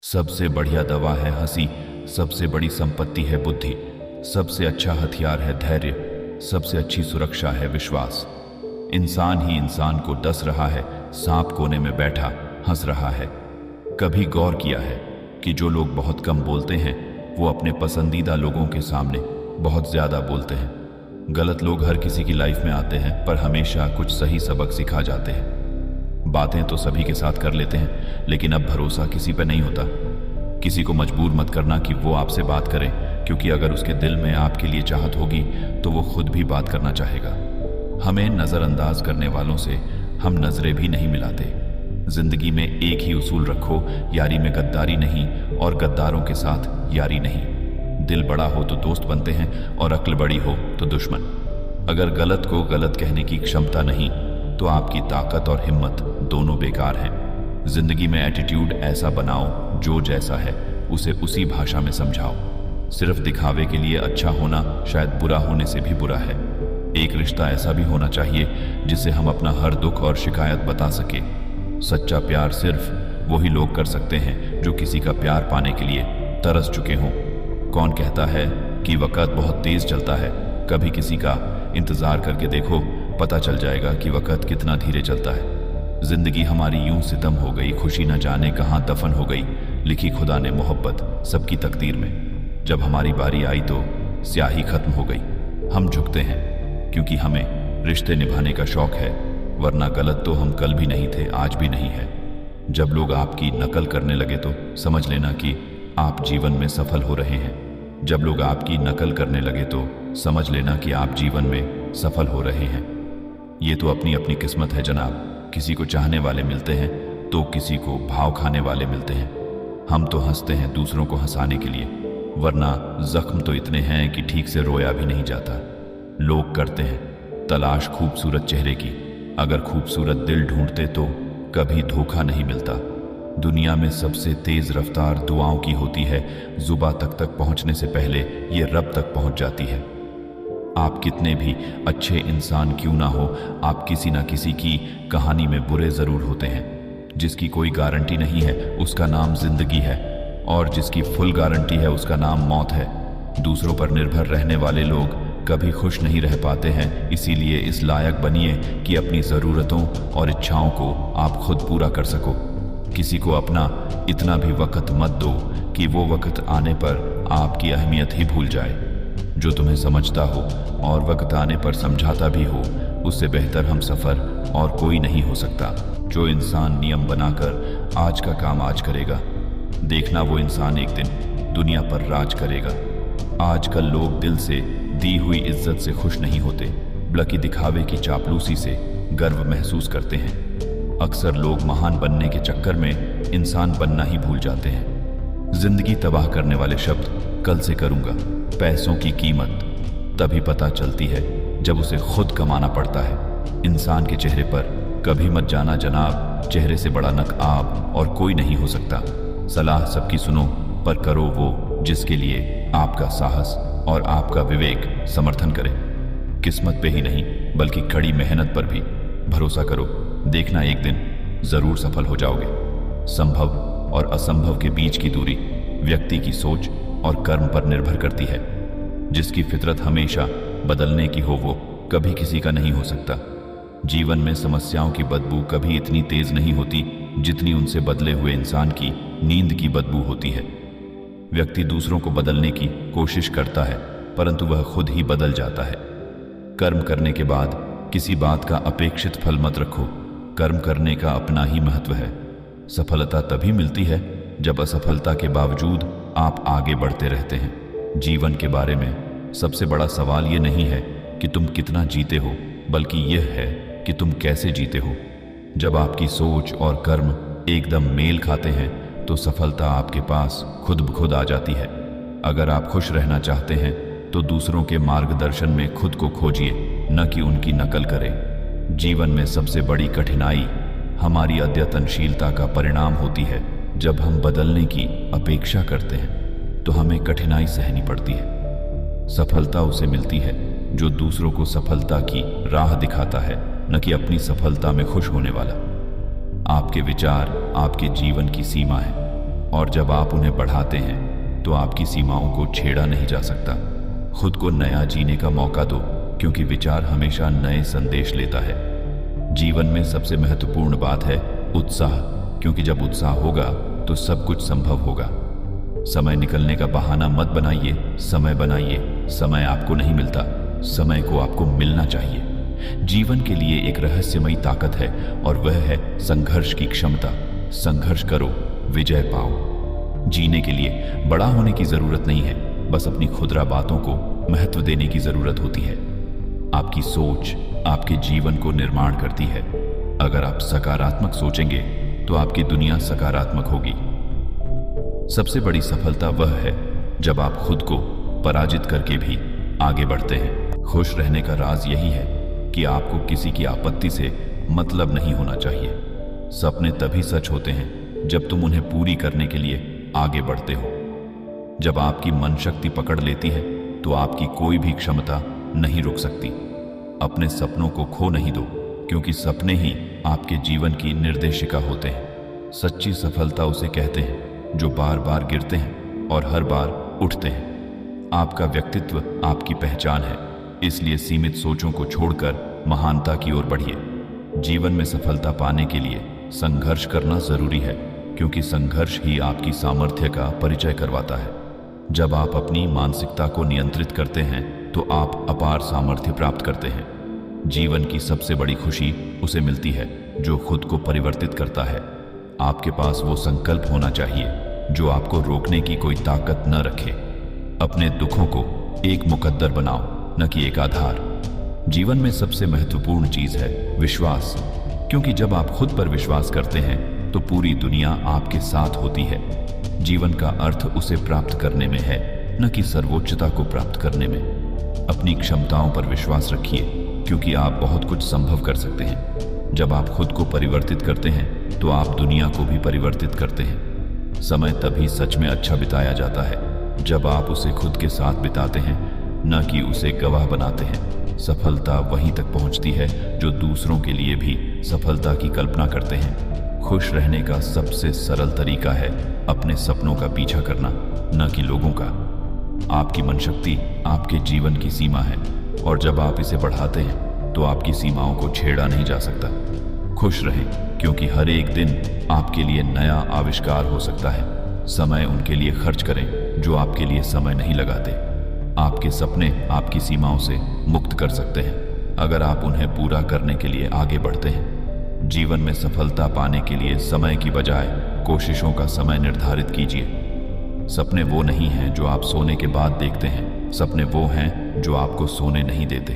सबसे बढ़िया दवा है हंसी, सबसे बड़ी संपत्ति है बुद्धि, सबसे अच्छा हथियार है धैर्य, सबसे अच्छी सुरक्षा है विश्वास। इंसान ही इंसान को डस रहा है, सांप कोने में बैठा हंस रहा है। कभी गौर किया है कि जो लोग बहुत कम बोलते हैं वो अपने पसंदीदा लोगों के सामने बहुत ज्यादा बोलते हैं। गलत लोग हर किसी की लाइफ में आते हैं पर हमेशा कुछ सही सबक सिखा जाते हैं। बातें तो सभी के साथ कर लेते हैं, लेकिन अब भरोसा किसी पर नहीं होता। किसी को मजबूर मत करना कि वो आपसे बात करे, क्योंकि अगर उसके दिल में आपके लिए चाहत होगी तो वो खुद भी बात करना चाहेगा। हमें नजरअंदाज करने वालों से हम नजरें भी नहीं मिलाते। जिंदगी में एक ही उसूल रखो, यारी में गद्दारी नहीं और गद्दारों के साथ यारी नहीं। दिल बड़ा हो तो दोस्त बनते हैं और अक्ल बड़ी हो तो दुश्मन। अगर गलत को गलत कहने की क्षमता नहीं तो आपकी ताकत और हिम्मत दोनों बेकार हैं। जिंदगी में एटीट्यूड ऐसा बनाओ, जो जैसा है उसे उसी भाषा में समझाओ। सिर्फ दिखावे के लिए अच्छा होना शायद बुरा होने से भी बुरा है। एक रिश्ता ऐसा भी होना चाहिए जिसे हम अपना हर दुख और शिकायत बता सके। सच्चा प्यार सिर्फ वही लोग कर सकते हैं जो किसी का प्यार पाने के लिए तरस चुके हों। कौन कहता है कि वक्त बहुत तेज चलता है? कभी किसी का इंतजार करके देखो, पता चल जाएगा कि वक्त कितना धीरे चलता है। जिंदगी हमारी यूं सितम हो गई, खुशी न जाने कहां दफन हो गई। लिखी खुदा ने मोहब्बत सबकी तकदीर में, जब हमारी बारी आई तो स्याही खत्म हो गई। हम झुकते हैं क्योंकि हमें रिश्ते निभाने का शौक है, वरना गलत तो हम कल भी नहीं थे, आज भी नहीं है। जब लोग आपकी नकल करने लगे तो समझ लेना कि आप जीवन में सफल हो रहे हैं। जब लोग आपकी नकल करने लगे तो समझ लेना कि आप जीवन में सफल हो रहे हैं। ये तो अपनी अपनी किस्मत है जनाब। किसी को चाहने वाले मिलते हैं तो किसी को भाव खाने वाले मिलते हैं। हम तो हंसते हैं दूसरों को हंसाने के लिए, वरना जख्म तो इतने हैं कि ठीक से रोया भी नहीं जाता। लोग करते हैं तलाश खूबसूरत चेहरे की, अगर खूबसूरत दिल ढूंढते तो कभी धोखा नहीं मिलता। दुनिया में सबसे तेज रफ्तार दुआओं की होती है, जुबा तक पहुंचने से पहले ये रब तक पहुंच जाती है। आप कितने भी अच्छे इंसान क्यों ना हो, आप किसी ना किसी की कहानी में बुरे जरूर होते हैं। जिसकी कोई गारंटी नहीं है उसका नाम जिंदगी है, और जिसकी फुल गारंटी है उसका नाम मौत है। दूसरों पर निर्भर रहने वाले लोग कभी खुश नहीं रह पाते हैं, इसीलिए इस लायक बनिए कि अपनी ज़रूरतों और इच्छाओं को आप खुद पूरा कर सको। किसी को अपना इतना भी वक्त मत दो कि वो वक्त आने पर आपकी अहमियत ही भूल जाए। जो तुम्हें समझता हो और वक्त आने पर समझाता भी हो, उससे बेहतर हम सफ़र और कोई नहीं हो सकता। जो इंसान नियम बनाकर आज का काम आज करेगा, देखना वो इंसान एक दिन दुनिया पर राज करेगा। आजकल लोग दिल से दी हुई इज्जत से खुश नहीं होते, बल्कि दिखावे की चापलूसी से गर्व महसूस करते हैं। अक्सर लोग महान बनने के चक्कर में इंसान बनना ही भूल जाते हैं। जिंदगी तबाह करने वाले शब्द कल से करूंगा। पैसों की कीमत तभी पता चलती है जब उसे खुद कमाना पड़ता है। इंसान के चेहरे पर कभी मत जाना जनाब, चेहरे से बड़ा नकाब और कोई नहीं हो सकता। सलाह सबकी सुनो पर करो वो जिसके लिए आपका साहस और आपका विवेक समर्थन करे। किस्मत पे ही नहीं बल्कि कड़ी मेहनत पर भी भरोसा करो, देखना एक दिन जरूर सफल हो जाओगे। संभव और असंभव के बीच की दूरी व्यक्ति की सोच और कर्म पर निर्भर करती है। जिसकी फितरत हमेशा बदलने की हो वो कभी किसी का नहीं हो सकता। जीवन में समस्याओं की बदबू कभी इतनी तेज नहीं होती जितनी उनसे बदले हुए इंसान की नींद की बदबू होती है। व्यक्ति दूसरों को बदलने की कोशिश करता है परंतु वह खुद ही बदल जाता है। कर्म करने के बाद किसी बात का अपेक्षित फल मत रखो। कर्म करने का अपना ही महत्व है। सफलता तभी मिलती है जब असफलता के बावजूद आप आगे बढ़ते रहते हैं। जीवन के बारे में सबसे बड़ा सवाल ये नहीं है कि तुम कितना जीते हो, बल्कि यह है कि तुम कैसे जीते हो। जब आपकी सोच और कर्म एकदम मेल खाते हैं तो सफलता आपके पास खुद ब खुद आ जाती है। अगर आप खुश रहना चाहते हैं तो दूसरों के मार्गदर्शन में खुद को खोजिए, न कि उनकी नकल करें। जीवन में सबसे बड़ी कठिनाई हमारी अद्यतनशीलता का परिणाम होती है। जब हम बदलने की अपेक्षा करते हैं तो हमें कठिनाई सहनी पड़ती है। सफलता उसे मिलती है जो दूसरों को सफलता की राह दिखाता है, न कि अपनी सफलता में खुश होने वाला। आपके विचार आपके जीवन की सीमा है। और जब आप उन्हें बढ़ाते हैं तो आपकी सीमाओं को छेड़ा नहीं जा सकता। खुद को नया जीने का मौका दो, क्योंकि विचार हमेशा नए संदेश लेता है। जीवन में सबसे महत्वपूर्ण बात है उत्साह, क्योंकि जब उत्साह होगा तो सब कुछ संभव होगा। समय निकलने का बहाना मत बनाइए, समय बनाइए। समय आपको नहीं मिलता, समय को आपको मिलना चाहिए। जीवन के लिए एक रहस्यमयी ताकत है और वह है संघर्ष की क्षमता। संघर्ष करो, विजय पाओ। जीने के लिए बड़ा होने की जरूरत नहीं है, बस अपनी खुदरा बातों को महत्व देने की जरूरत होती है। आपकी सोच आपके जीवन को निर्माण करती है। अगर आप सकारात्मक सोचेंगे तो आपकी दुनिया सकारात्मक होगी। सबसे बड़ी सफलता वह है जब आप खुद को पराजित करके भी आगे बढ़ते हैं। खुश रहने का राज यही है कि आपको किसी की आपत्ति से मतलब नहीं होना चाहिए। सपने तभी सच होते हैं जब तुम उन्हें पूरी करने के लिए आगे बढ़ते हो। जब आपकी मन शक्ति पकड़ लेती है तो आपकी कोई भी क्षमता नहीं रुक सकती। अपने सपनों को खो नहीं दो, क्योंकि सपने ही आपके जीवन की निर्देशिका होते हैं। सच्ची सफलता उसे कहते हैं जो बार बार गिरते हैं और हर बार उठते हैं। आपका व्यक्तित्व आपकी पहचान है, इसलिए सीमित सोचों को छोड़कर महानता की ओर बढ़िए। जीवन में सफलता पाने के लिए संघर्ष करना जरूरी है, क्योंकि संघर्ष ही आपकी सामर्थ्य का परिचय करवाता है। जब आप अपनी मानसिकता को नियंत्रित करते हैं तो आप अपार सामर्थ्य प्राप्त करते हैं। जीवन की सबसे बड़ी खुशी उसे मिलती है जो खुद को परिवर्तित करता है। आपके पास वो संकल्प होना चाहिए जो आपको रोकने की कोई ताकत न रखे। अपने दुखों को एक मुकद्दर बनाओ, न कि एक आधार। जीवन में सबसे महत्वपूर्ण चीज है विश्वास, क्योंकि जब आप खुद पर विश्वास करते हैं तो पूरी दुनिया आपके साथ होती है। जीवन का अर्थ उसे प्राप्त करने में है, न कि सर्वोच्चता को प्राप्त करने में। अपनी क्षमताओं पर विश्वास रखिए, क्योंकि आप बहुत कुछ संभव कर सकते हैं। जब आप खुद को परिवर्तित करते हैं तो आप दुनिया को भी परिवर्तित करते हैं। समय तभी सच में अच्छा बिताया जाता है जब आप उसे खुद के साथ बिताते हैं, न कि उसे गवाह बनाते हैं। सफलता वहीं तक पहुंचती है जो दूसरों के लिए भी सफलता की कल्पना करते हैं। खुश रहने का सबसे सरल तरीका है अपने सपनों का पीछा करना, न कि लोगों का। आपकी मनशक्ति आपके जीवन की सीमा है, और जब आप इसे बढ़ाते हैं तो आपकी सीमाओं को छेड़ा नहीं जा सकता। खुश रहें, क्योंकि हर एक दिन आपके लिए नया आविष्कार हो सकता है। समय उनके लिए खर्च करें जो आपके लिए समय नहीं लगाते। आपके सपने आपकी सीमाओं से मुक्त कर सकते हैं अगर आप उन्हें पूरा करने के लिए आगे बढ़ते हैं। जीवन में सफलता पाने के लिए समय की बजाय कोशिशों का समय निर्धारित कीजिए। सपने वो नहीं हैं जो आप सोने के बाद देखते हैं, सपने वो हैं जो आपको सोने नहीं देते।